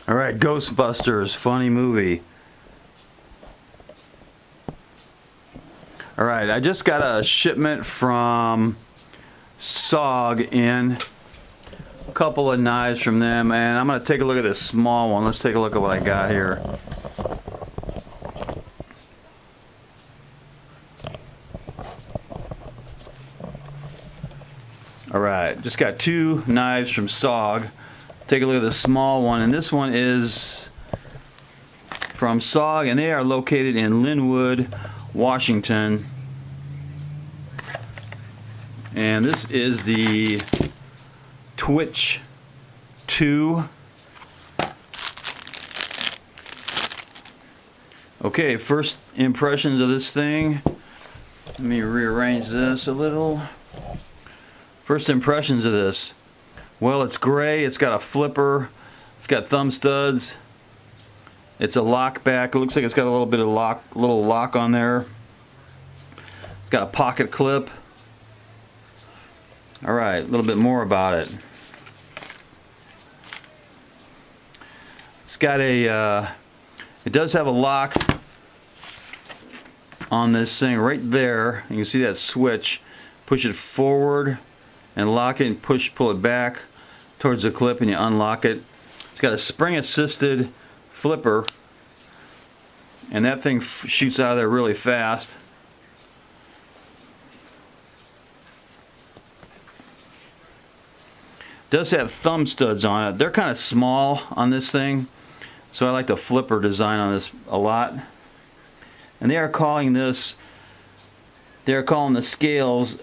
Alright, Ghostbusters, funny movie. Alright, I just got a shipment from SOG in. A couple of knives from them, and I'm going to take a look at this small one. Let's take a look at what I got here. Alright, just got two knives from SOG. Take a look at the small one, and this one is from SOG, and they are located in Linwood, Washington. And this is the Twitch 2. Okay, first impressions of this thing. Let me rearrange this a little. First impressions of this. Well, it's gray, it's got a flipper, it's got thumb studs, it's a lock back. It looks like it's got a little bit of lock on there. It's got a pocket clip. Alright, a little bit more about it. It's got a, it does have a lock on this thing right there. You can see that switch. Push it forward and lock it and pull it back towards the clip and you unlock it. It's got a spring assisted flipper, and that thing shoots out of there really fast. Does have thumb studs on it. They're kind of small on this thing, so I like the flipper design on this a lot. And they are calling this, they're calling the scales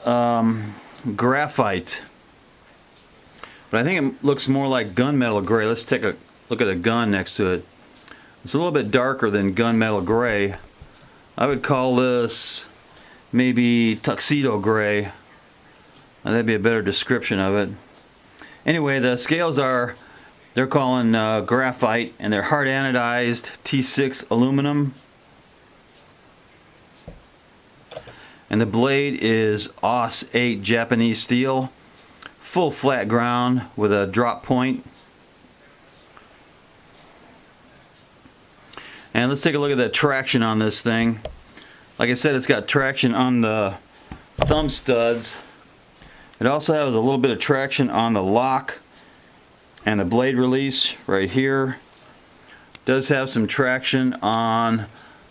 graphite. But I think it looks more like gunmetal gray. Let's take a look at the gun next to it. It's a little bit darker than gunmetal gray. I would call this maybe tuxedo gray. That'd be a better description of it. Anyway, the scales they're calling graphite, and they're hard anodized T6 aluminum. And the blade is AUS 8 Japanese steel. Full flat ground with a drop point. And let's take a look at the traction on this thing. Like I said, it's got traction on the thumb studs. It also has a little bit of traction on the lock and the blade release right here. It does have some traction on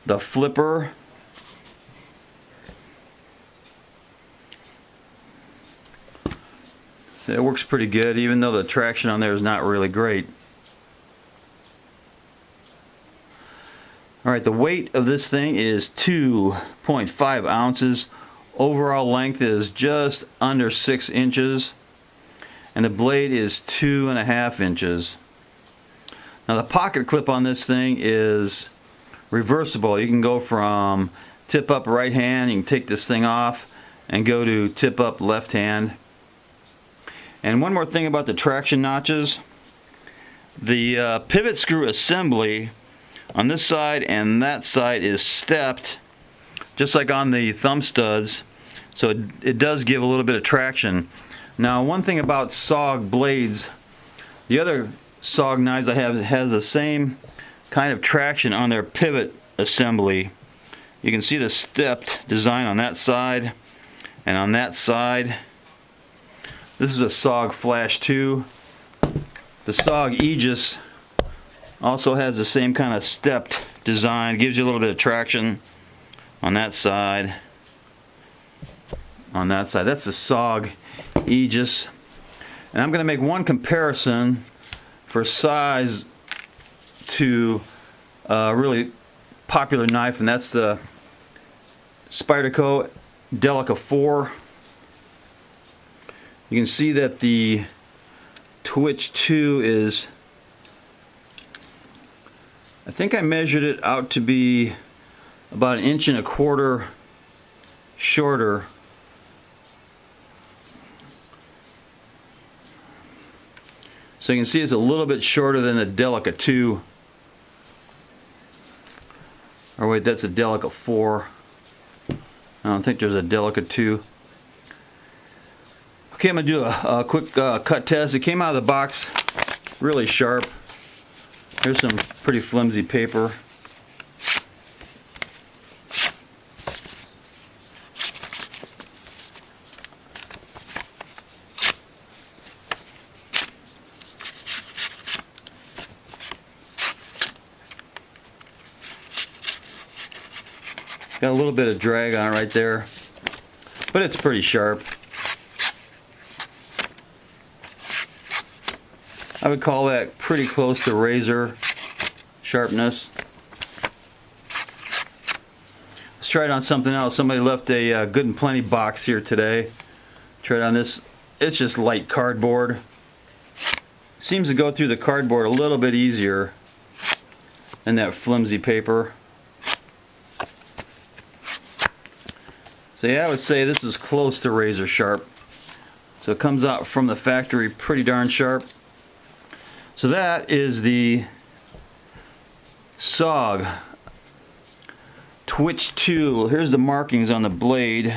the flipper. It works pretty good, even though the traction on there is not really great. Alright, the weight of this thing is 2.5 ounces. Overall length is just under 6 inches. And the blade is 2.5 inches. Now the pocket clip on this thing is reversible. You can go from tip up right hand, you can take this thing off and go to tip up left hand. And one more thing about the traction notches. The pivot screw assembly on this side and that side is stepped, just like on the thumb studs, so it does give a little bit of traction. Now, one thing about SOG blades, the other SOG knives I have has the same kind of traction on their pivot assembly. You can see the stepped design on that side and on that side. This is a SOG Flash 2. The SOG Aegis also has the same kind of stepped design. Gives you a little bit of traction on that side. On that side. That's the SOG Aegis. And I'm going to make one comparison for size to a really popular knife, and that's the Spyderco Delica 4. You can see that the Twitch 2 is, I think I measured it out to be about 1.25 inches shorter. So you can see it's a little bit shorter than the Delica 2. Or wait, that's a Delica 4. I don't think there's a Delica 2. Okay, I'm going to do a quick cut test. It came out of the box really sharp. Here's some pretty flimsy paper. Got a little bit of drag on it right there, but it's pretty sharp. I would call that pretty close to razor sharpness. Let's try it on something else. Somebody left a Good and Plenty box here today. Try it on this. It's just light cardboard. Seems to go through the cardboard a little bit easier than that flimsy paper. So yeah, I would say this is close to razor sharp. So it comes out from the factory pretty darn sharp. So that is the SOG Twitch 2. Here's the markings on the blade.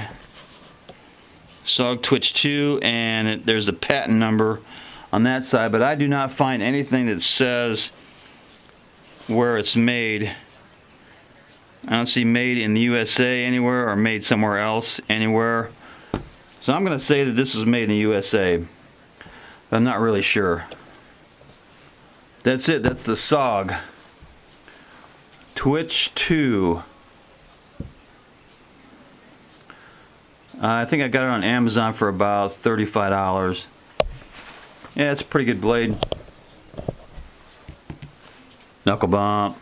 SOG Twitch 2, and there's the patent number on that side, but I do not find anything that says where it's made. I don't see made in the USA anywhere or made somewhere else anywhere. So I'm going to say that this is made in the USA. But I'm not really sure. That's it. That's the SOG Twitch 2. I think I got it on Amazon for about $35. Yeah, it's a pretty good blade. Knuckle bump.